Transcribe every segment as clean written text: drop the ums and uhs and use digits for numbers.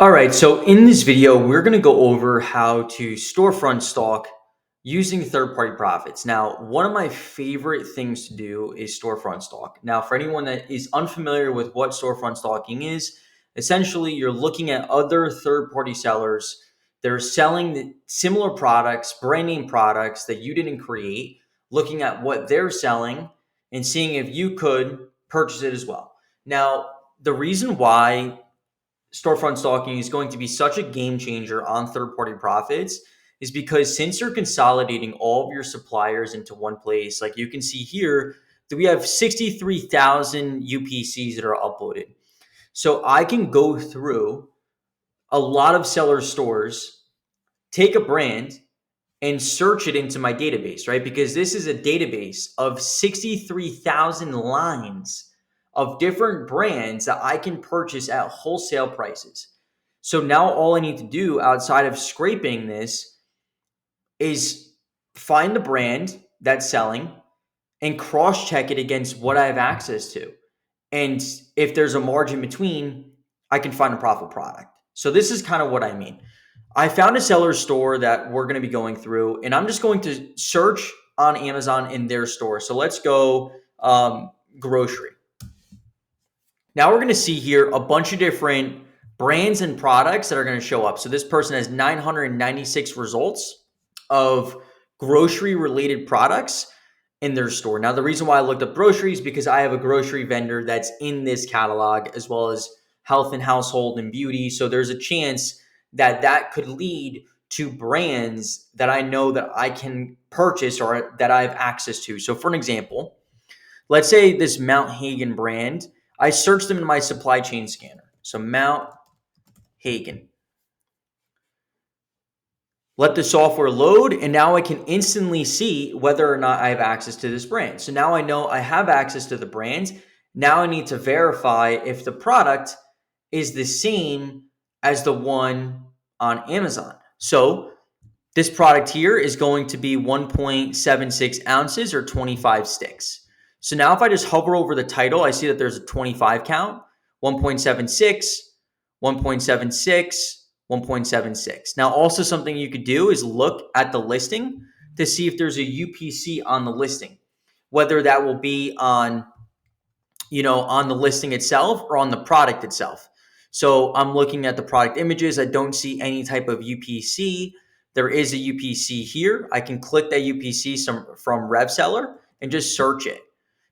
All right, so in this video, we're going to go over how to storefront stalk using third-party profits. Now, one of my favorite things to do is storefront stalk. Now, for anyone that is unfamiliar with what storefront stalking is, essentially you're looking at other third-party sellers that are selling similar products, brand name products that you didn't create, looking at what they're selling and seeing if you could purchase it as well. Now, the reason why storefront stalking is going to be such a game changer on third party profits is because since you're consolidating all of your suppliers into one place, like you can see here, that we have 63,000 UPCs that are uploaded. So I can go through a lot of seller stores, take a brand and search it into my database, right? Because this is a database of 63,000 lines of different brands that I can purchase at wholesale prices. So now all I need to do outside of scraping this is find the brand that's selling and cross check it against what I have access to. And if there's a margin between, I can find a profitable product. So this is kind of what I mean. I found a seller store that we're going to be going through, and I'm just going to search on Amazon in their store. So let's go grocery. Now we're going to see here a bunch of different brands and products that are going to show up. So this person has 996 results of grocery related products in their store. Now, the reason why I looked up groceries is because I have a grocery vendor that's in this catalog, as well as health and household and beauty. So there's a chance that that could lead to brands that I know that I can purchase or that I have access to. So for an example, let's say this Mount Hagen brand, I searched them in my supply chain scanner. So Mount Hagen. Let the software load, and now I can instantly see whether or not I have access to this brand. So now I know I have access to the brand. Now I need to verify if the product is the same as the one on Amazon. So this product here is going to be 1.76 ounces or 25 sticks. So now if I just hover over the title, I see that there's a 25 count, 1.76, 1.76, 1.76. Now, also something you could do is look at the listing to see if there's a UPC on the listing, whether that will be on, on the listing itself or on the product itself. So I'm looking at the product images. I don't see any type of UPC. There is a UPC here. I can click that UPC from RevSeller and just search it.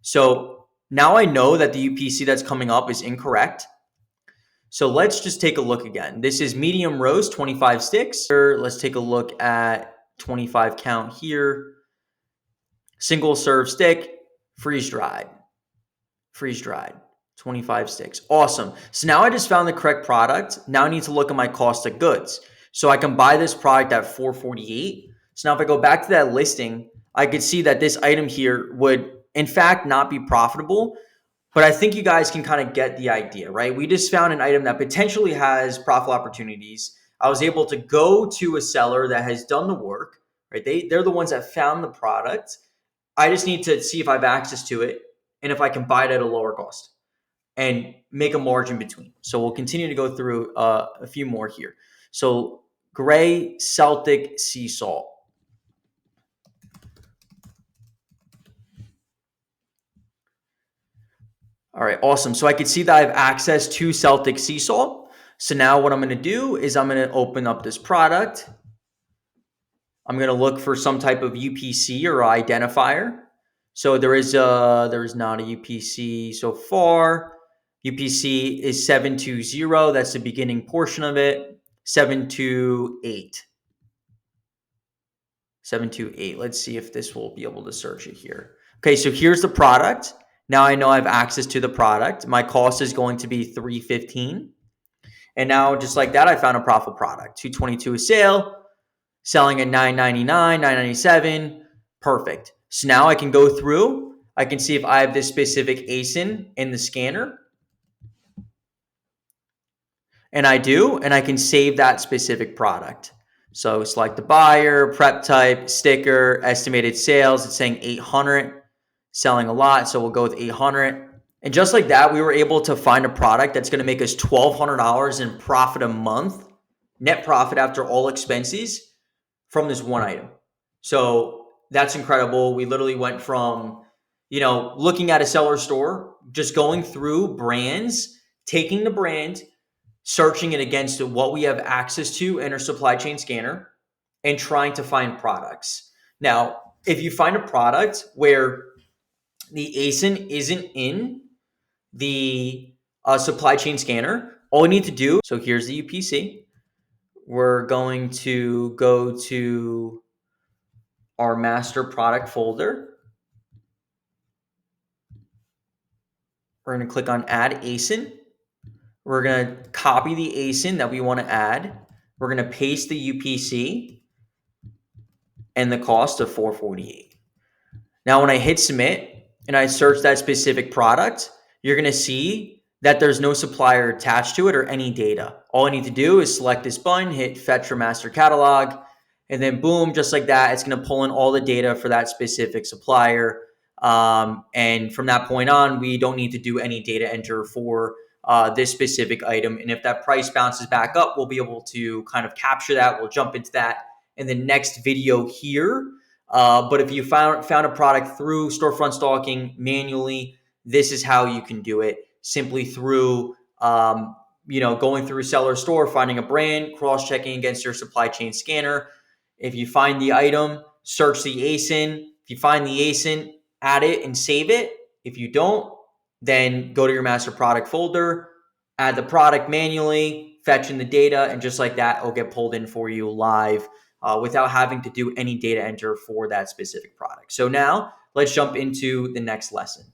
So now I know that the UPC that's coming up is incorrect. So let's just take a look again. This is medium roast, 25 sticks. Let's take a look at 25 count here. Single serve stick, freeze dried, 25 sticks. Awesome. So now I just found the correct product. Now I need to look at my cost of goods. So I can buy this product at $4.48. So now if I go back to that listing, I could see that this item here would in fact not be profitable. But I think you guys can kind of get the idea, right? We just found an item that potentially has profit opportunities. I was able to go to a seller that has done the work, right? They're the ones that found the product. I just need to see if I have access to it and if I can buy it at a lower cost and make a margin between. So we'll continue to go through a few more here. So gray Celtic sea salt. All right, awesome. So I could see that I have access to Celtic sea salt. So now what I'm going to do is I'm going to open up this product. I'm going to look for some type of UPC or identifier. So there is not a UPC so far. UPC is 720. That's the beginning portion of it. 728. 728. Let's see if this will be able to search it here. Okay, so here's the product. Now I know I have access to the product. My cost is going to be $3.15. And now just like that, I found a profitable product. $2.22 a sale, selling at $9.99, $9.97. Perfect. So now I can go through. I can see if I have this specific ASIN in the scanner. And I do, and I can save that specific product. So select the buyer, prep type, sticker, estimated sales. It's saying 800. Selling a lot, so we'll go with 800. And just like that, we were able to find a product that's going to make us $1,200 in profit a month, net profit after all expenses from this one item. So that's incredible. We literally went from, looking at a seller store, just going through brands, taking the brand, searching it against what we have access to in our supply chain scanner, and trying to find products. Now, if you find a product where the ASIN isn't in the supply chain scanner, all we need to do, so here's the UPC. We're going to go to our master product folder. We're going to click on add ASIN. We're going to copy the ASIN that we want to add. We're going to paste the UPC and the cost of $448. Now, when I hit submit and I search that specific product, you're going to see that there's no supplier attached to it or any data. All I need to do is select this button, hit fetch from master catalog, and then boom, just like that, it's going to pull in all the data for that specific supplier. And from that point on, we don't need to do any data enter for this specific item. And if that price bounces back up, we'll be able to kind of capture that. We'll jump into that in the next video here. But if you found a product through storefront stalking manually, this is how you can do it. Simply through going through a seller store, finding a brand, cross-checking against your supply chain scanner. If you find the item, search the ASIN. If you find the ASIN, add it and save it. If you don't, then go to your master product folder, add the product manually, fetch in the data, and just like that, it'll get pulled in for you live without having to do any data enter for that specific product. So now let's jump into the next lesson.